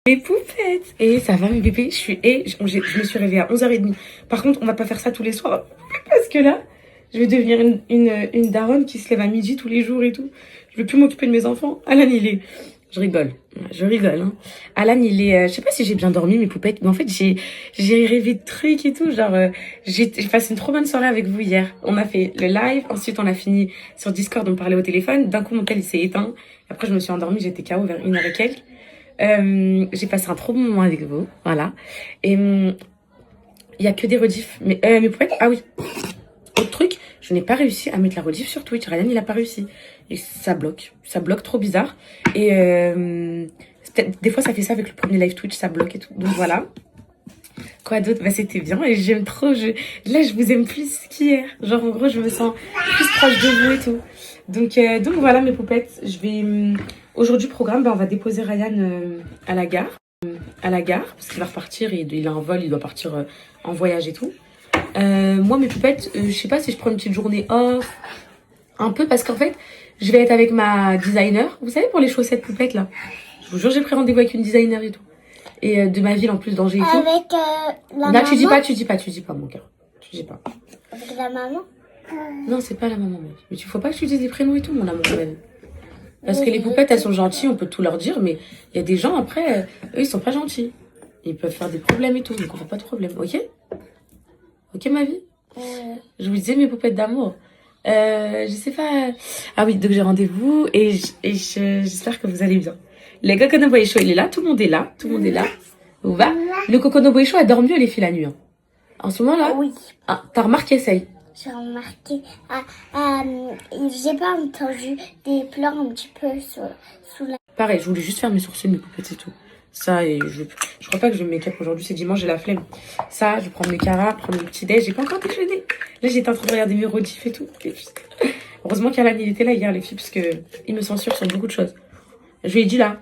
Mes poupettes. Et ça va mes bébés, je me suis réveillée à 11h30. Par contre, on va pas faire ça tous les soirs. Parce que là, je vais devenir une daronne qui se lève à midi tous les jours et tout. Je vais plus m'occuper de mes enfants. Alan, il est... Je rigole, hein. Alan, il est... je sais pas si j'ai bien dormi, mes poupettes, mais en fait, j'ai rêvé de trucs et tout. Genre, j'ai passé une trop bonne soirée avec vous hier. On a fait le live, ensuite on a fini sur Discord, on parlait au téléphone. D'un coup, mon tel, il s'est éteint. Après, je me suis endormie, j'étais KO vers 1h et quelques. J'ai passé un trop bon moment avec vous, voilà. Et il y a que des rediffs. Mais mes poupettes, ah oui. Autre truc, je n'ai pas réussi à mettre la rediff sur Twitch. Ryan, il a pas réussi. Et ça bloque trop bizarre. Et des fois, ça fait ça avec le premier live Twitch, ça bloque et tout. Donc voilà. Quoi d'autre? Bah c'était bien et j'aime trop. Là, je vous aime plus qu'hier. Genre en gros, je me sens plus proche de vous et tout. Donc voilà mes poupettes. Je vais aujourd'hui programme. Bah, on va déposer Ryan à la gare. Parce qu'il va repartir et il a un vol. Il doit partir en voyage et tout. Moi mes poupettes, je sais pas si je prends une petite journée off. Un peu parce qu'en fait, je vais être avec ma designer. Vous savez pour les chaussettes poupettes là. Je vous jure, j'ai pris rendez-vous avec une designer et tout. Et de ma ville en plus d'Angers et tout. Avec la non, maman. tu dis pas mon cœur. Tu dis pas. Avec la maman. Non, c'est pas la maman, mec. Mais tu faut pas que tu dises des prénoms et tout, mon amour. Parce que les poupettes, elles sont gentilles, on peut tout leur dire, mais il y a des gens après, eux, ils sont pas gentils. Ils peuvent faire des problèmes et tout, donc on fait pas de problème, ok? Ok, ma vie? Je vous disais mes poupettes d'amour. Je sais pas. Ah oui, donc j'ai rendez-vous et j'espère que vous allez bien. Le Cocono Boy Show, il est là, tout le monde est là, Où va? Le Cocono Boy Show, elle dort mieux les filles la nuit. Hein. En ce moment là? Oui. Ah, t'as remarqué, essaye. J'ai remarqué. J'ai pas entendu des pleurs un petit peu sous la... Pareil, je voulais juste faire mes sourcils, mes poupettes, c'est tout. Ça, et je crois pas que je vais me make-up aujourd'hui, c'est dimanche, j'ai la flemme. Ça, je vais prendre mes caras, prendre mes petits déj, j'ai pas encore déjeuné. Là, j'étais en train de regarder mes rediffs et tout. Heureusement qu'Alan, il était là hier, les filles, parce que il me censure sur beaucoup de choses. Je lui ai dit là,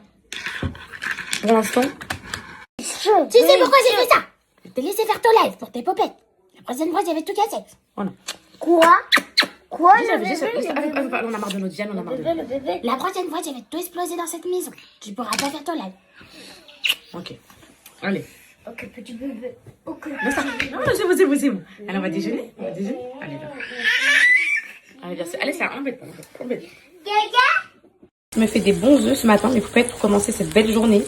pour l'instant. Tu sais pourquoi j'ai fait ça? Je t'ai laissé faire ton live pour tes popettes. La prochaine fois, j'avais tout cassé. Voilà. Quoi? Quoi, On a marre de notre Diane, on a marre de... le bébé. La prochaine fois, je vais tout exploser dans cette maison. Tu pourras pas faire ton live. Ok. Allez. Ok, petit bébé. Ok. Non, c'est bon. Allez, on va déjeuner. Allez, là. Allez, bien sûr. Allez, ça embête pas. Je me fais des bons œufs ce matin, mes poupettes, pour commencer cette belle journée.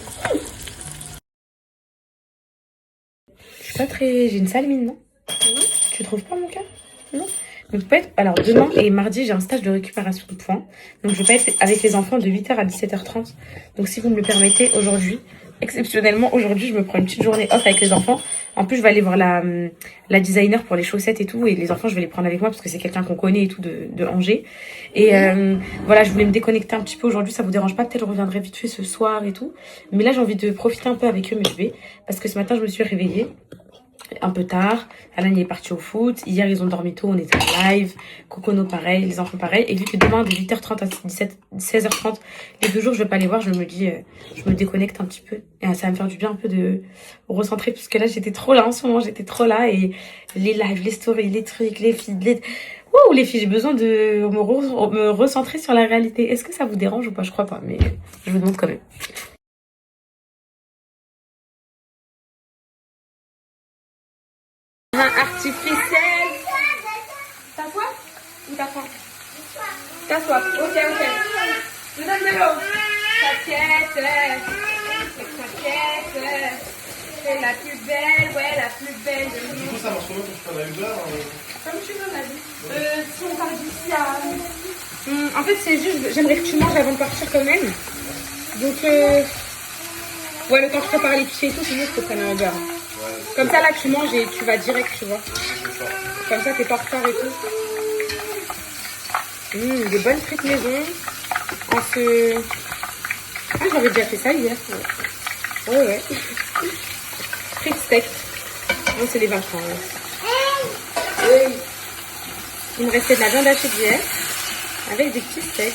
Je suis pas très... J'ai une sale mine, non? Tu trouves pas, mon cœur? Non. Mes poupettes, alors demain et mardi, j'ai un stage de récupération de points. Donc, je vais pas être avec les enfants de 8h à 17h30. Donc, si vous me le permettez, aujourd'hui, exceptionnellement, aujourd'hui, je me prends une petite journée off avec les enfants. En plus, je vais aller voir la designer pour les chaussettes et tout. Et les enfants, je vais les prendre avec moi parce que c'est quelqu'un qu'on connaît et tout de Angers. Et voilà, je voulais me déconnecter un petit peu aujourd'hui. Ça vous dérange pas? Peut-être je reviendrai vite fait ce soir et tout. Mais là, j'ai envie de profiter un peu avec eux, mais je vais. Parce que ce matin, je me suis réveillée un peu tard. Alan il est parti au foot. Hier, ils ont dormi tôt. On était en live. Cocono, pareil. Les enfants, pareil. Et vu que demain, de 8h30 à 16h30, les 2 jours, je vais pas les voir. Je me dis, je me déconnecte un petit peu. Et ça va me faire du bien un peu de recentrer. Puisque là, j'étais trop là en ce moment. J'étais trop là. Et les lives, les stories, les trucs, les filles, Ouh, les filles, j'ai besoin de me recentrer sur la réalité. Est-ce que ça vous dérange ou pas? Je crois pas. Mais je vous demande quand même. Artificiel. T'as soif ou t'as faim? T'as soif, ok. Je donne de l'eau. T'inquiète. C'est la plus belle, ouais, la plus belle de Du coup, ça marche combien quand tu prends la Uber Comme tu veux, ma vie. Si on part d'ici à... en fait, c'est juste, j'aimerais que tu manges avant de partir quand même. Donc, ouais, le temps que je prépare les fichiers et tout, c'est mieux que je te prenne un Uber. Comme ça, là, tu manges et tu vas direct, tu vois. Comme ça, t'es pas en retard et tout. Des bonnes frites maison. Ah, j'avais déjà fait ça hier. Ouais. Frites steak. Non, c'est les vacances. Oui. Il me restait de la viande hachée d'hier. Avec des petits steaks.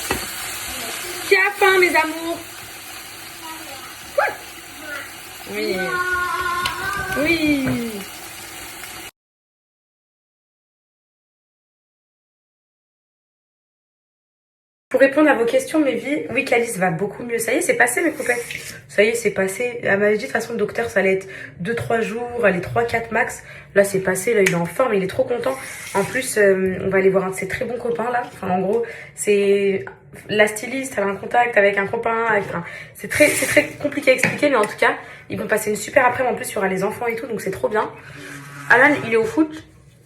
Qui a faim, mes amours? Oui. Oui. Pour répondre à vos questions, mes vies, oui, Calice va beaucoup mieux. Ça y est, c'est passé, mes poupettes. Ça y est, c'est passé. Elle m'avait dit, de toute façon, le docteur, ça allait être 2-3 jours, allez, 3-4 max. Là, c'est passé, là, il est en forme, il est trop content. En plus, on va aller voir un de ses très bons copains, là. Enfin, en gros, c'est la styliste, elle a un contact avec un copain. Enfin, c'est très compliqué à expliquer, mais en tout cas, ils vont passer une super après-midi. En plus, il y aura les enfants et tout, donc c'est trop bien. Alan, il est au foot,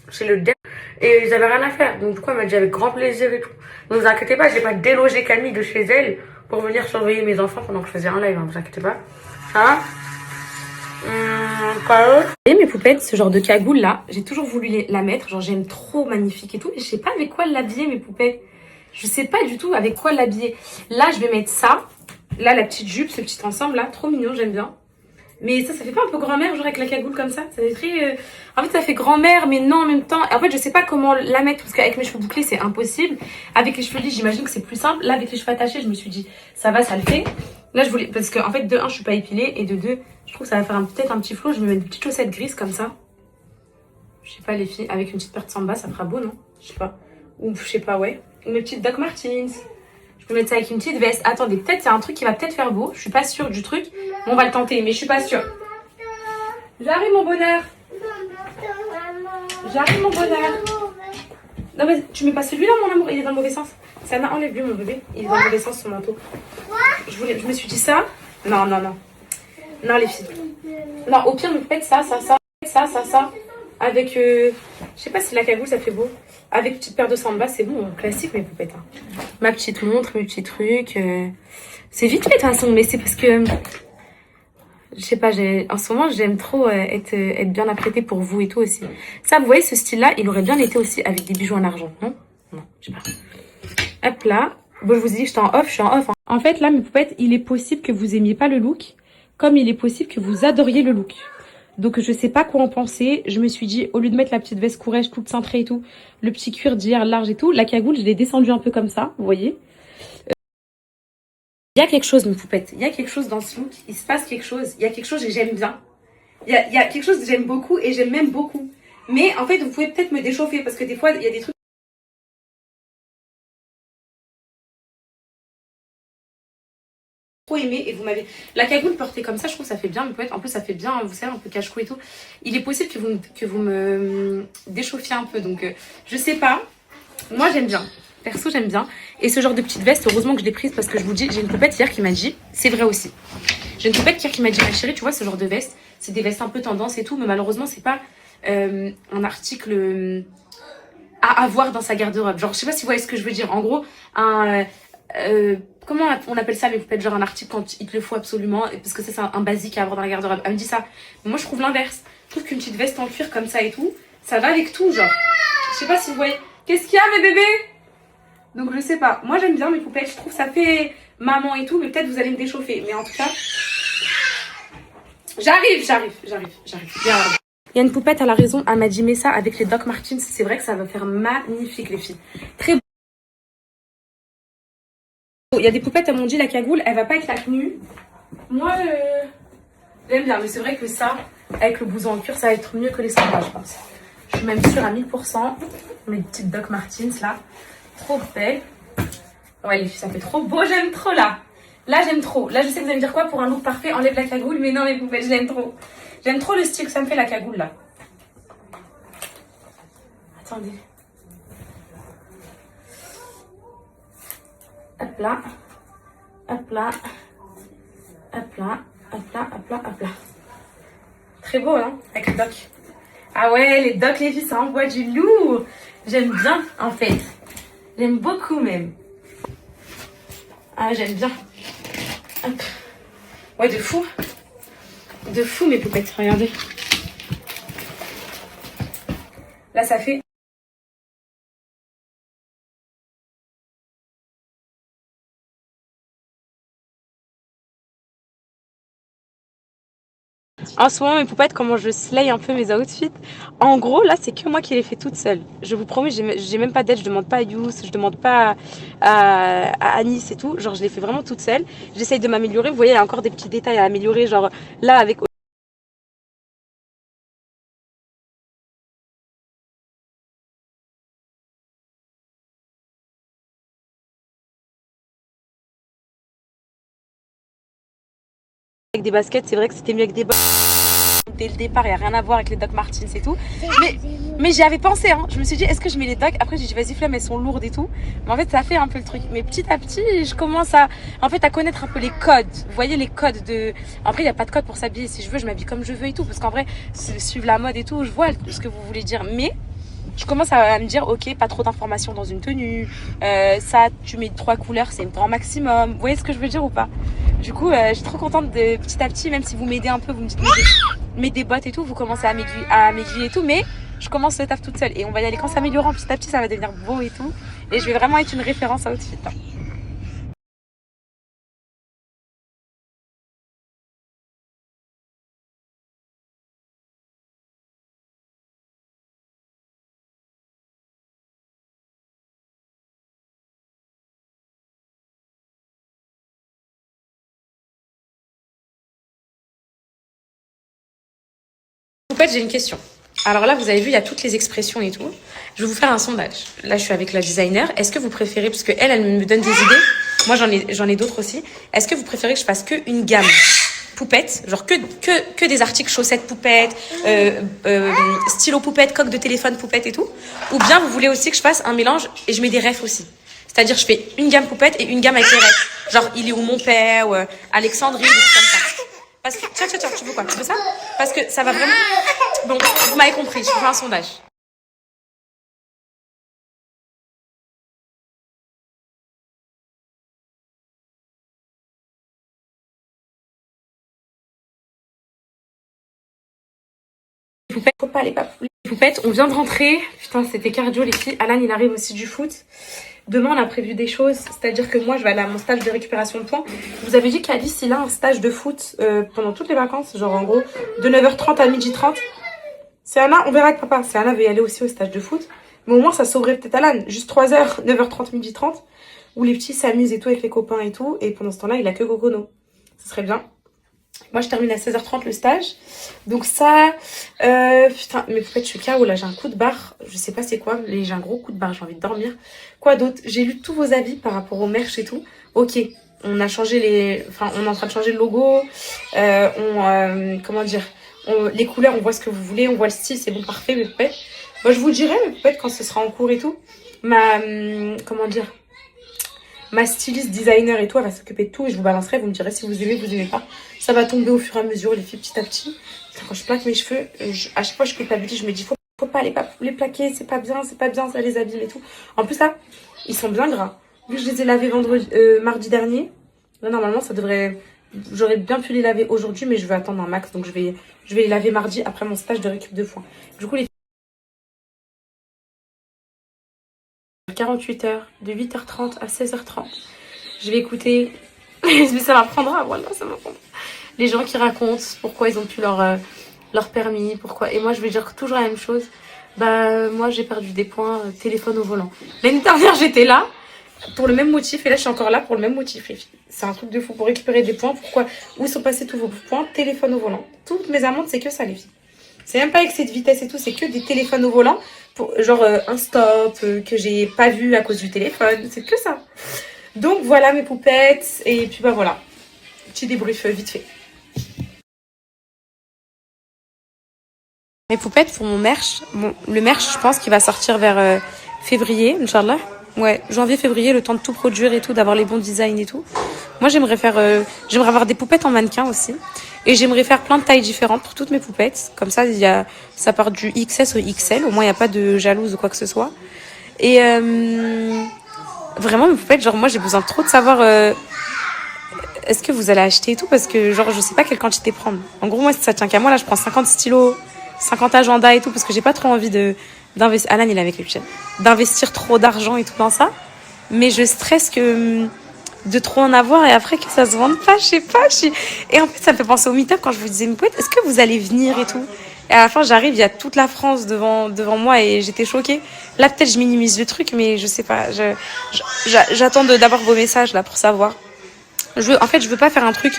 chez le DEP, et ils avaient rien à faire. Donc, du coup, elle m'a dit avec grand plaisir et tout. Ne vous inquiétez pas, j'ai pas délogé Camille de chez elle pour venir surveiller mes enfants pendant que je faisais un live, hein, vous inquiétez pas. Ça va Et mes poupettes, ce genre de cagoule là, j'ai toujours voulu la mettre, genre j'aime trop, magnifique et tout, mais je sais pas avec quoi l'habiller mes poupettes. Je sais pas du tout avec quoi l'habiller. Là, je vais mettre ça, là la petite jupe, ce petit ensemble là, trop mignon, j'aime bien. Mais ça fait pas un peu grand-mère, genre avec la cagoule comme ça? Ça fait très... En fait, ça fait grand-mère, mais non en même temps. En fait, je sais pas comment la mettre, parce qu'avec mes cheveux bouclés, c'est impossible. Avec les cheveux lisses, j'imagine que c'est plus simple. Là, avec les cheveux attachés, je me suis dit, ça va, ça le fait. Là, je voulais... Parce que, en fait, de un, je suis pas épilée, et de deux, je trouve que ça va faire peut-être un petit flow. Je vais mettre des petites chaussettes grises comme ça. Je sais pas, les filles, avec une petite paire de samba, ça fera beau, non? Je sais pas. Ou, je sais pas, ouais. Ou mes petites Doc Martens. Je peux mettre ça avec une petite veste. Attendez, peut-être, il y a un truc qui va peut-être faire beau. Je suis pas sûre du truc. On va le tenter, mais je suis pas sûre. J'arrive mon bonheur. J'arrive mon bonheur. Non mais tu mets pas celui-là mon amour, il est dans le mauvais sens. Sana, enlève-lui mon bébé, il est dans le mauvais sens son manteau. Je me suis dit ça. Non. Non les filles. Non, au pire me faites ça. Avec, je sais pas si la cagoule ça fait beau. Avec une petite paire de samba, c'est bon, classique mes poupettes. Hein. Ma petite montre, mes petits trucs. C'est vite fait de toute façon, mais c'est parce que... Je sais pas, en ce moment, j'aime trop être bien apprêtée pour vous et tout aussi. Ça, vous voyez, ce style-là, il aurait bien été aussi avec des bijoux en argent, non? Non, je sais pas. Hop là. Bon, je vous ai dit, je suis en off. Hein. En fait, là, mes poupettes, il est possible que vous aimiez pas le look, comme il est possible que vous adoriez le look. Donc, je sais pas quoi en penser. Je me suis dit, au lieu de mettre la petite veste courrèche toute cintrée et tout, le petit cuir d'hier large et tout, la cagoule, je l'ai descendue un peu comme ça, vous voyez. Il y a quelque chose, mes poupettes. Il y a quelque chose dans ce look. Il se passe quelque chose. Il y a quelque chose et j'aime bien. Il y a quelque chose que j'aime beaucoup et j'aime même beaucoup. Mais en fait, vous pouvez peut-être me déchauffer parce que des fois, il y a des trucs trop aimés et vous m'avez... La cagoule portée comme ça, je trouve que ça fait bien, mes poupettes. En plus, ça fait bien, vous savez, un peu cache-cou et tout. Il est possible que vous me déchauffiez un peu. Donc, je sais pas. Moi, j'aime bien. Perso, j'aime bien. Et ce genre de petite veste, heureusement que je l'ai prise parce que je vous dis, j'ai une poupette hier qui m'a dit, c'est vrai aussi. J'ai une poupette hier qui m'a dit, ma chérie, tu vois, ce genre de veste, c'est des vestes un peu tendance et tout, mais malheureusement, c'est pas un article à avoir dans sa garde-robe. Genre, je sais pas si vous voyez ce que je veux dire. En gros, comment on appelle ça, mes poupettes? Genre un article quand il te le faut absolument, parce que ça, c'est un basique à avoir dans la garde-robe. Elle me dit ça. Mais moi, je trouve l'inverse. Je trouve qu'une petite veste en cuir comme ça et tout, ça va avec tout, genre. Je sais pas si vous voyez. Qu'est-ce qu'il y a, mes bébés? Donc je sais pas, moi j'aime bien mes poupettes, je trouve ça fait maman et tout, mais peut-être vous allez me déchauffer. Mais en tout cas, j'arrive. Bien. Il y a une poupette à la raison, elle m'a dit mais ça avec les Doc Martens, c'est vrai que ça va faire magnifique les filles. Très beau. Il y a des poupettes, elles m'ont dit la cagoule, elle va pas avec la tenue. Moi, j'aime bien, mais c'est vrai que ça, avec le blouson en cuir, ça va être mieux que les sandales, je pense. Je suis même sûre à 1000%. Mes petites Doc Martens là. Trop belle. Ouais, les filles, ça fait trop beau, j'aime trop là. Là, j'aime trop. Là, je sais que vous allez me dire quoi pour un look parfait, enlève la cagoule, mais non, mes poupées, je l'aime trop. J'aime trop le style que ça me fait la cagoule là. Attendez. Hop là. Très beau, hein, avec le doc. Ah ouais, les docs, les filles, ça envoie du lourd. J'aime bien, en fait. J'aime beaucoup même. Ah, j'aime bien. Hop. Ouais, de fou. De fou, mes poupettes, regardez. Là, ça fait... En ce moment, mes poupettes, comment je slay un peu mes outfits. En gros, là, c'est que moi qui les fais toute seule. Je vous promets, j'ai même pas d'aide, je demande pas à Youss, je demande pas à Anis et tout. Genre, je les fais vraiment toute seule. J'essaye de m'améliorer. Vous voyez, il y a encore des petits détails à améliorer. Genre, là, avec avec des baskets, c'est vrai que c'était mieux avec des dès le départ, il n'y a rien à voir avec les Doc Martens et tout. Mais j'y avais pensé, hein. Je me suis dit, est-ce que je mets les Doc? Après, j'ai dit, vas-y, flemme, elles sont lourdes et tout. Mais en fait, ça fait un peu le truc. Mais petit à petit, je commence à connaître un peu les codes. Vous voyez, les codes de... Après, il n'y a pas de code pour s'habiller. Si je veux, je m'habille comme je veux et tout. Parce qu'en vrai, suivre la mode et tout, je vois ce que vous voulez dire. Mais je commence à me dire, ok, pas trop d'informations dans une tenue. Ça, tu mets 3 couleurs, c'est le grand maximum. Vous voyez ce que je veux dire ou pas? Du coup, je suis trop contente de petit à petit, même si vous m'aidez un peu, vous me dites, mets des bottes et tout, vous commencez à m'aiguiller et tout, mais je commence le taf toute seule. Et on va y aller quand s'améliorant petit à petit, ça va devenir beau et tout. Et je vais vraiment être une référence à outfit. En fait, j'ai une question. Alors là, vous avez vu, il y a toutes les expressions et tout. Je vais vous faire un sondage. Là, je suis avec la designer. Est-ce que vous préférez, parce que elle me donne des idées. Moi, j'en ai d'autres aussi. Est-ce que vous préférez que je fasse qu'une gamme poupette, genre que des articles chaussettes poupettes, stylo poupette, coque de téléphone poupette et tout? Ou bien vous voulez aussi que je fasse un mélange et je mets des refs aussi? C'est-à-dire, je fais une gamme poupette et une gamme avec les refs. Genre, il est où mon père, ou Alexandrie, des trucs comme ça. Parce que, tiens, tu veux quoi? Tu veux ça? Parce que ça va vraiment... Bon, vous m'avez compris, je fais un sondage. Les poupettes, faut pas les papous. Les poupettes, on vient de rentrer. Putain, c'était cardio les filles. Alan, il arrive aussi du foot. Demain, on a prévu des choses. C'est-à-dire que moi, je vais aller à mon stage de récupération de points. Vous avez dit qu'Alice, il a un stage de foot pendant toutes les vacances. Genre, en gros, de 9h30 à 12h30. C'est Anna, on verra avec papa. C'est Anna veut y aller aussi au stage de foot. Mais au moins, ça sauverait peut-être Alan. Juste 3h, 9h30, 12h30. Où les petits s'amusent et tout avec les copains et tout. Et pendant ce temps-là, il a que Gogono. Ce serait bien. Moi, je termine à 16h30 le stage. Donc ça... putain, mais peut-être je suis KO là. J'ai un coup de barre. Je sais pas c'est quoi. Mais j'ai un gros coup de barre. J'ai envie de dormir. Quoi d'autre? J'ai lu tous vos avis par rapport au merch et tout. Ok. On a changé les... Enfin, on est en train de changer le logo. Comment dire? Les couleurs, on voit ce que vous voulez. On voit le style. C'est bon, parfait. Mais peut-être... Moi, je vous dirai, mais peut-être quand ce sera en cours et tout. Comment dire? Ma styliste designer et tout, elle va s'occuper de tout et je vous balancerai, vous me direz si vous aimez, vous aimez pas. Ça va tomber au fur et à mesure, les filles, petit à petit. Quand je plaque mes cheveux, à chaque fois je culpabilise, je me dis, faut pas les plaquer, c'est pas bien, ça les abîme et tout. En plus là, ils sont bien gras. Vu que je les ai lavés mardi dernier, là normalement ça devrait... J'aurais bien pu les laver aujourd'hui, mais je vais attendre un max, donc je vais les laver mardi après mon stage de récup de foin. Du coup, les 48 heures, de 8h30 à 16h30. Je vais écouter, mais ça m'apprendra, voilà, ça m'apprendra. Les gens qui racontent pourquoi ils ont pu leur permis, pourquoi. Et moi, je vais dire toujours la même chose. Bah, moi, j'ai perdu des points, téléphone au volant. L'année dernière, j'étais là pour le même motif, et là, je suis encore là pour le même motif, les filles. C'est un truc de fou pour récupérer des points. Pourquoi? Où sont passés tous vos points? Téléphone au volant. Toutes mes amendes, c'est que ça, les filles. C'est même pas excès de vitesse et tout, c'est que des téléphones au volant. Pour, genre un stop que j'ai pas vu à cause du téléphone. C'est que ça. Donc voilà mes poupettes. Et puis bah voilà. Petit débrief vite fait. Mes poupettes pour mon merch. Bon, le merch, je pense qu'il va sortir vers février, Inch'Allah. Ouais, janvier-février, le temps de tout produire et tout, d'avoir les bons designs et tout. Moi, j'aimerais avoir des poupettes en mannequin aussi. Et j'aimerais faire plein de tailles différentes pour toutes mes poupettes. Comme ça, ça part du XS au XL. Au moins, il n'y a pas de jalouse ou quoi que ce soit. Et vraiment, mes poupettes, genre, moi, j'ai besoin trop de savoir est-ce que vous allez acheter et tout. Parce que, genre, je sais pas quelle quantité prendre. En gros, moi, si ça tient qu'à moi, là, je prends 50 stylos, 50 agendas et tout. Parce que j'ai pas trop envie d'investir. Alan, il est avec les chaînes. D'investir trop d'argent et tout dans ça. Mais je stresse de trop en avoir et après que ça se vende pas, je sais pas. Et en fait, ça me fait penser au meet-up quand je vous disais, mais poète, est-ce que vous allez venir et tout? Et à la fin, j'arrive, il y a toute la France devant moi et j'étais choquée. Là, peut-être je minimise le truc, mais je sais pas. J'attends d'avoir vos messages là pour savoir. En fait, je veux pas faire un truc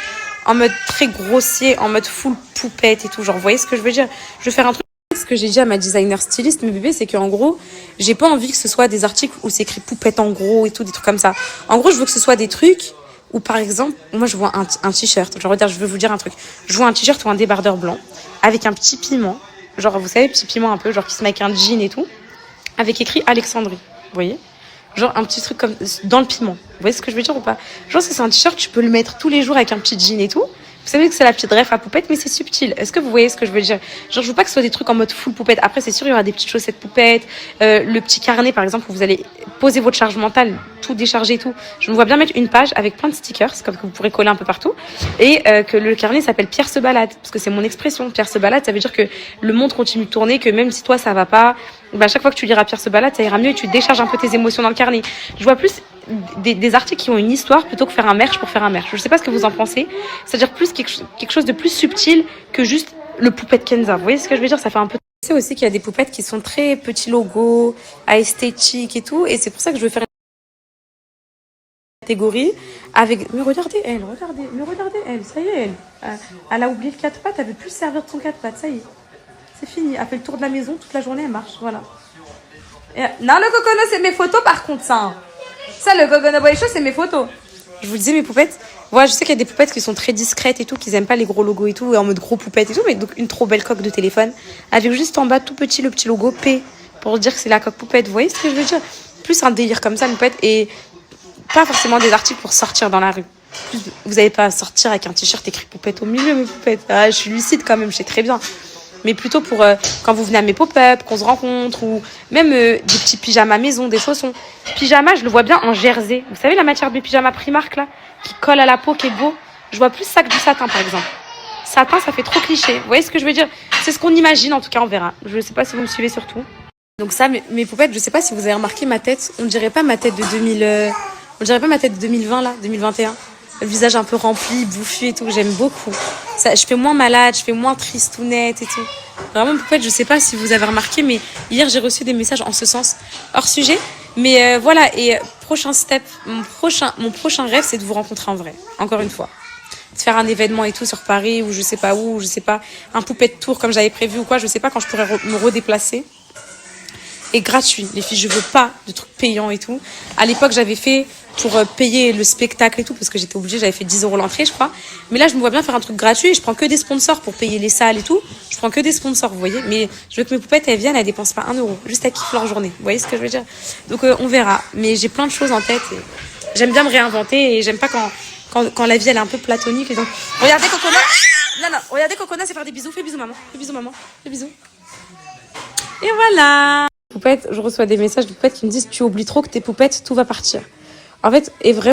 en mode très grossier, en mode full poupette et tout. Genre, vous voyez ce que je veux dire? Je veux faire un truc. Ce que j'ai dit à ma designer styliste, mes bébés, c'est qu'en gros, j'ai pas envie que ce soit des articles où c'est écrit poupette en gros et tout, des trucs comme ça. En gros, je veux que ce soit des trucs Ou par exemple, moi je vois un t-shirt, genre je veux vous dire un truc, je vois un t-shirt ou un débardeur blanc avec un petit piment, genre vous savez, petit piment un peu, genre qui se met avec un jean et tout, avec écrit Alexandrie, vous voyez? Genre un petit truc comme dans le piment. Vous voyez ce que je veux dire ou pas? Je pense que c'est un t-shirt, tu peux le mettre tous les jours avec un petit jean et tout. Vous savez que c'est la petite ref à poupette, mais c'est subtil. Est-ce que vous voyez ce que je veux dire? Genre, je veux pas que ce soit des trucs en mode full poupette. Après, c'est sûr, il y aura des petites chaussettes poupette, le petit carnet, par exemple, où vous allez poser votre charge mentale, tout décharger et tout. Je me vois bien mettre une page avec plein de stickers, comme que vous pourrez coller un peu partout, et que le carnet s'appelle Pierre se balade, parce que c'est mon expression. Pierre se balade, ça veut dire que le monde continue de tourner, que même si toi ça va pas, bah, à chaque fois que tu liras Pierre se balade, ça ira mieux et tu décharges un peu tes émotions dans le carnet. Je vois plus des articles qui ont une histoire plutôt que faire un merch pour faire un merch. Je sais pas ce que vous en pensez. C'est-à-dire plus quelque chose de plus subtil que juste le poupette Kenza. Vous voyez ce que je veux dire? Ça fait un peu. Je sais aussi qu'il y a des poupettes qui sont très petits logos, à esthétique et tout. Et c'est pour ça que je veux faire une catégorie avec. Mais regardez elle, ça y est, elle a oublié le 4 pattes, elle veut plus se servir de son 4 pattes, ça y est. C'est fini. Elle fait le tour de la maison toute la journée, elle marche, voilà. Et... Non, le cocono, c'est mes photos par contre, ça. Hein. Ça, le cocono boy show, c'est mes photos. Je vous disais mes poupettes. Voilà, je sais qu'il y a des poupettes qui sont très discrètes et tout, qui aiment pas les gros logos et tout, en mode gros poupettes et tout, mais donc une trop belle coque de téléphone, avec juste en bas tout petit le petit logo P, pour dire que c'est la coque poupette. Vous voyez ce que je veux dire? Plus un délire comme ça, une poupette, et pas forcément des articles pour sortir dans la rue. Plus, vous n'allez pas sortir avec un t-shirt écrit poupette au milieu, mes poupettes. Ah, je suis lucide quand même, je sais très bien. Mais plutôt pour quand vous venez à mes pop-up, qu'on se rencontre, ou même des petits pyjamas maison, des chaussons. Pyjama, je le vois bien en jersey. Vous savez la matière de pyjama Primark, là, qui colle à la peau, qui est beau? Je vois plus ça que du satin, par exemple. Satin, ça fait trop cliché. Vous voyez ce que je veux dire? C'est ce qu'on imagine, en tout cas, on verra. Je ne sais pas si vous me suivez surtout. Donc ça, mes poupettes, je sais pas si vous avez remarqué ma tête. On dirait pas ma tête de 2000... on dirait pas ma tête de 2020, là, 2021. Le visage un peu rempli, bouffu et tout, j'aime beaucoup. Ça, je fais moins malade, je fais moins tristounette et tout. Vraiment, poupette, je sais pas si vous avez remarqué, mais hier, j'ai reçu des messages en ce sens, hors sujet. Mais voilà, et prochain step, mon prochain rêve, c'est de vous rencontrer en vrai, encore une fois. De faire un événement et tout sur Paris, ou je sais pas où, je sais pas, un poupette tour comme j'avais prévu ou quoi, je sais pas quand je pourrais me redéplacer. Et gratuit, les filles, je veux pas de trucs payants et tout. À l'époque, j'avais fait pour payer le spectacle et tout, parce que j'étais obligée, j'avais fait 10 € l'entrée, je crois. Mais là, je me vois bien faire un truc gratuit et je prends que des sponsors pour payer les salles et tout. Je prends que des sponsors, vous voyez. Mais je veux que mes poupettes, elles viennent, elles dépensent pas 1 €. Juste elles kiffent leur journée. Vous voyez ce que je veux dire? Donc, on verra. Mais j'ai plein de choses en tête. Et j'aime bien me réinventer et j'aime pas quand la vie, elle est un peu platonique. Et donc, regardez Cocona. Non, regardez Cocona, c'est faire des bisous. Fais bisous, maman. Fais bisous, maman. Fais bisous. Et voilà. Poupettes, je reçois des messages de poupettes qui me disent tu oublies trop que tes poupettes, tout va partir. En fait, et vraiment,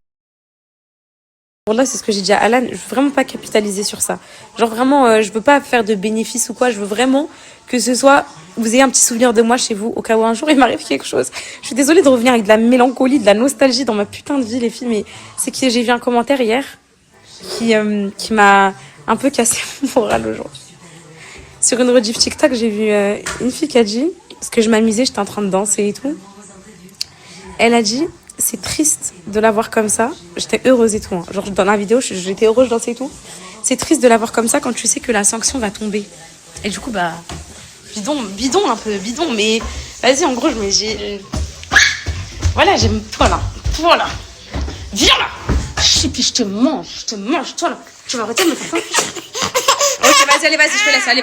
là, c'est ce que j'ai dit à Alan, je veux vraiment pas capitaliser sur ça. Genre vraiment, je veux pas faire de bénéfices ou quoi, je veux vraiment que ce soit, vous ayez un petit souvenir de moi chez vous, au cas où un jour il m'arrive quelque chose. Je suis désolée de revenir avec de la mélancolie, de la nostalgie dans ma putain de vie, les filles, mais c'est que j'ai vu un commentaire hier qui m'a un peu cassé mon moral aujourd'hui. Sur une rediff TikTok, j'ai vu une fille qui a dit, parce que je m'amusais, j'étais en train de danser et tout. Elle a dit, c'est triste de la voir comme ça. J'étais heureuse et tout. Hein. Genre, dans la vidéo, j'étais heureuse, je dansais et tout. C'est triste de la voir comme ça quand tu sais que la sanction va tomber. Et du coup, bah, bidon un peu, bidon. Mais vas-y, en gros, voilà, j'aime toi là. Viens là. Et puis je te mange, toi là. Tu vas arrêter de me faire ça. Ok, vas-y, je te laisse. Allez,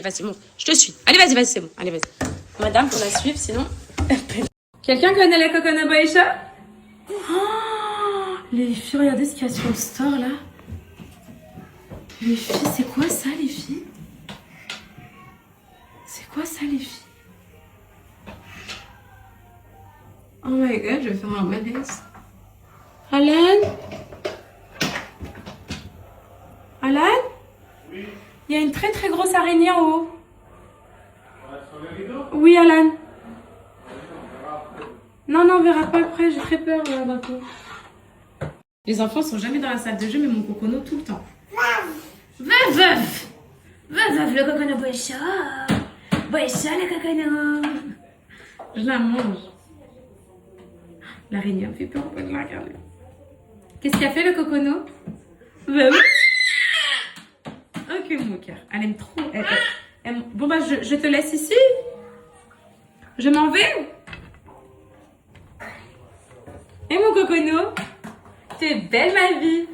vas-y, bon, je te suis. Allez, vas-y, c'est bon. Allez, vas-y. Madame, faut la suivre, sinon... Quelqu'un connaît la Cocona Boy Show? Oh, les filles, regardez ce qu'il y a sur le store, là. Les filles, c'est quoi ça, les filles? C'est quoi ça, les filles? Oh my god, je vais faire un malaise. Alan? Oui. Il y a une très très grosse araignée en haut. Oui, Alan. Non, on verra pas après, j'ai très peur d'un coup. Les enfants sont jamais dans la salle de jeu, mais mon cocono tout le temps. Veuf, le cocono boy show, le cocono. Je la mange. L'araignée me fait peur, on peut la regarder. Qu'est-ce qu'il a fait le cocono? Ok, mon cœur. Elle aime trop. Bon, bah, je te laisse ici. Je m'en vais. Et mon cocono? T'es belle, ma vie.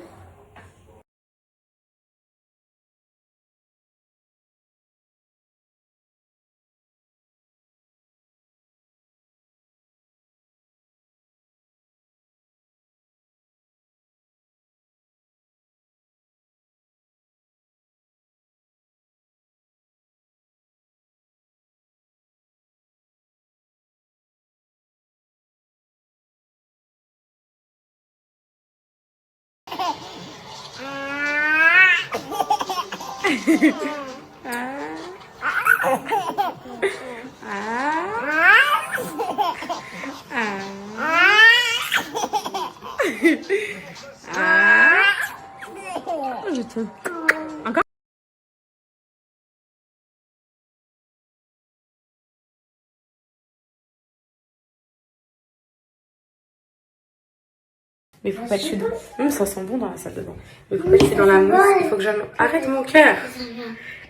Je te... Encore? Mais faut pas que je suis dans... ça sent bon dans la salle de bain. Mais faut pas que je suis dans la mousse. Il faut que j'annonce... Arrête mon cœur.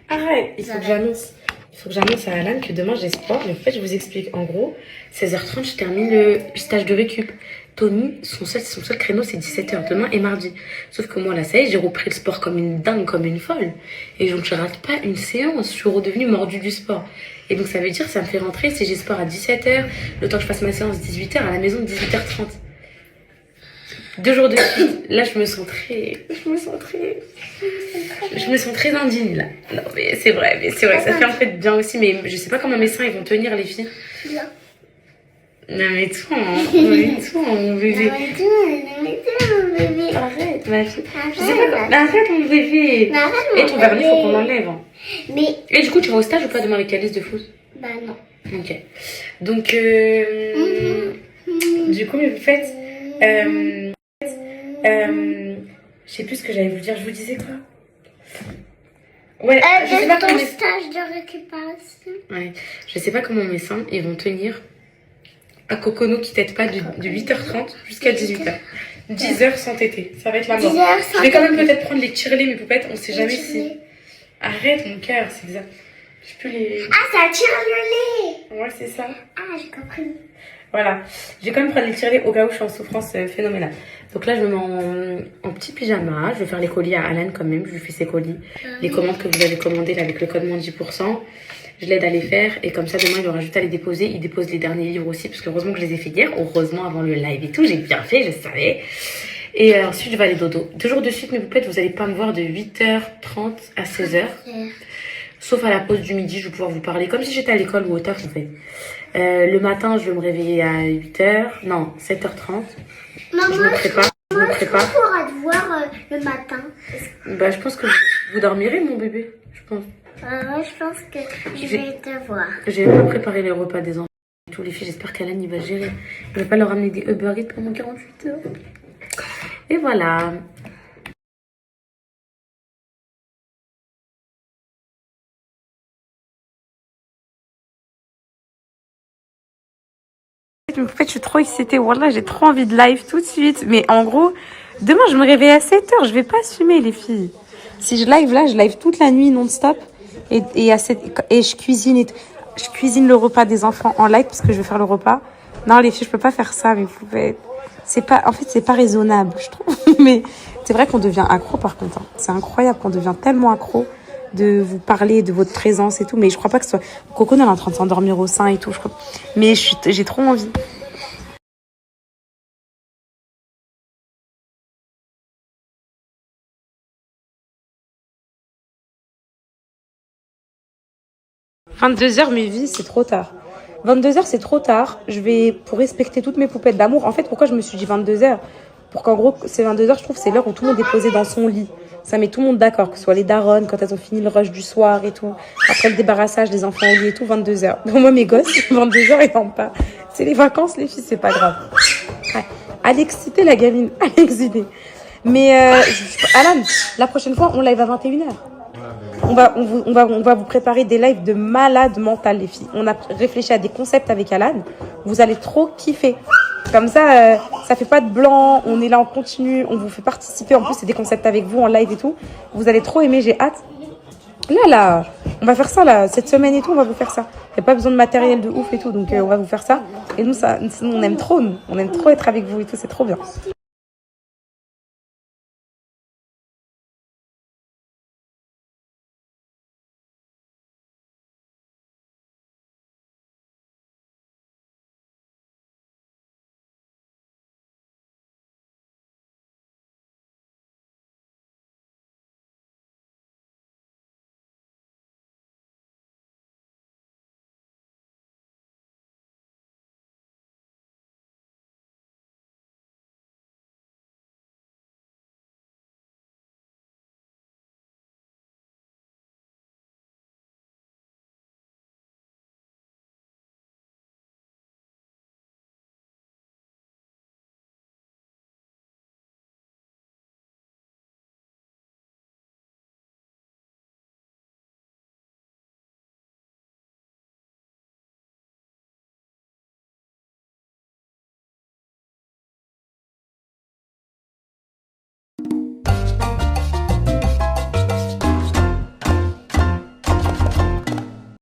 Arrête. Il faut que j'annonce à Alan que demain j'ai sport. Mais en fait, je vous explique. En gros, 16h30, je termine le stage de récup. Tony, son seul créneau, c'est 17h. Demain et mardi. Sauf que moi, là, ça y est, j'ai repris le sport comme une dingue, comme une folle. Et donc, je rate pas une séance. Je suis redevenue mordue du sport. Et donc, ça veut dire, ça me fait rentrer, si j'ai sport à 17h, le temps que je fasse ma séance 18h, à la maison 18h30. 2 jours de suite. Là, je me sens très indigne, là. Non, mais c'est vrai, ça fait en fait bien aussi, mais je sais pas comment mes seins, ils vont tenir, les filles. Bien. Non, mais toi, mon bébé. Arrête, ma fille. Je sais pas comment... Arrête, mon bébé. Et ton vernis, faut qu'on l'enlève. Hein. Mais... Et du coup, tu vas au stage ou pas demain avec Alice de foot? Bah non. Ok. Donc, du coup, mais vous faites... je sais plus ce que j'allais vous dire. Je vous disais quoi? Ouais, je sais pas comment... stage de récupération. Ouais, je sais pas comment mes seins, ils vont tenir à Cocono qui t'aide pas de 8h30 jusqu'à 18h. 10h sans téter, ça va être la mort. Je vais quand même peut-être prendre les tirelets, mes poupettes, on sait jamais si... Arrête mon cœur, c'est bizarre. Je peux les... Ah, ça tire le lait. Ouais, c'est ça. Ah, j'ai compris. Voilà, je vais quand même prendre les tirelets au cas où je suis en souffrance phénoménale. Donc là, je me mets en petit pyjama. Je vais faire les colis à Alan quand même. Je lui fais ses colis. Les commandes que vous avez commandées là, avec le code moins 10%. Je l'aide à les faire. Et comme ça, demain, il aura juste à les déposer. Il dépose les derniers livres aussi. Parce que heureusement que je les ai fait hier. Heureusement, avant le live et tout. J'ai bien fait, je savais. Et ensuite, je vais aller dodo. 2 jours de suite, mes poupettes, vous allez pas me voir de 8h30 à 16h. Sauf à la pause du midi, je vais pouvoir vous parler. Comme si j'étais à l'école ou au taf, en fait. Le matin, je vais me réveiller à 8h. Non, 7h30. Maman, je me prépare. On pourra te voir le matin. Bah, je pense que vous dormirez, mon bébé. Je pense. Je pense que je vais te voir. J'ai pas préparé les repas des enfants. Tous les filles, j'espère qu'Alan il va gérer. Je vais pas leur amener des Uber Eats pendant 48 heures. Et voilà. En fait, je suis trop excitée. Wallah, j'ai trop envie de live tout de suite. Mais en gros, demain, je me réveille à 7h. Je vais pas assumer, les filles. Si je live là, je live toute la nuit non-stop. Et je cuisine le repas des enfants en live parce que je vais faire le repas. Non, les filles, je peux pas faire ça. Mais vous pouvez... En fait, c'est pas raisonnable, je trouve. Mais c'est vrai qu'on devient accro, par contre. Hein. C'est incroyable qu'on devient tellement accro de vous parler de votre présence et tout, mais je crois pas que ce soit... Coco, elle est en train de s'endormir au sein et tout, je crois. Mais j'ai trop envie. « 22h, mes vies, c'est trop tard. 22h, c'est trop tard. Je vais, pour respecter toutes mes poupettes d'amour... En fait, pourquoi je me suis dit 22h? Pour qu'en gros, c'est 22h, je trouve, c'est l'heure où tout le monde est posé dans son lit. Ça met tout le monde d'accord, que ce soit les daronnes, quand elles ont fini le rush du soir et tout. Après le débarrassage des enfants au lit et tout, 22h. Donc moi, mes gosses, 22h, ils rentrent pas. C'est les vacances, les filles, c'est pas grave. Ouais. À l'exciter, la gamine. À l'exciter. Mais, Alan, la prochaine fois, on live à 21h. On va vous préparer des lives de malade mental, les filles. On a réfléchi à des concepts avec Alan. Vous allez trop kiffer. Comme ça, ça fait pas de blanc. On est là en continu. On vous fait participer. En plus, c'est des concepts avec vous en live et tout. Vous allez trop aimer. J'ai hâte. Là, on va faire ça là. Cette semaine et tout, on va vous faire ça. Il n'y a pas besoin de matériel de ouf et tout. Donc, on va vous faire ça. Et nous, on aime trop. Nous. On aime trop être avec vous et tout. C'est trop bien.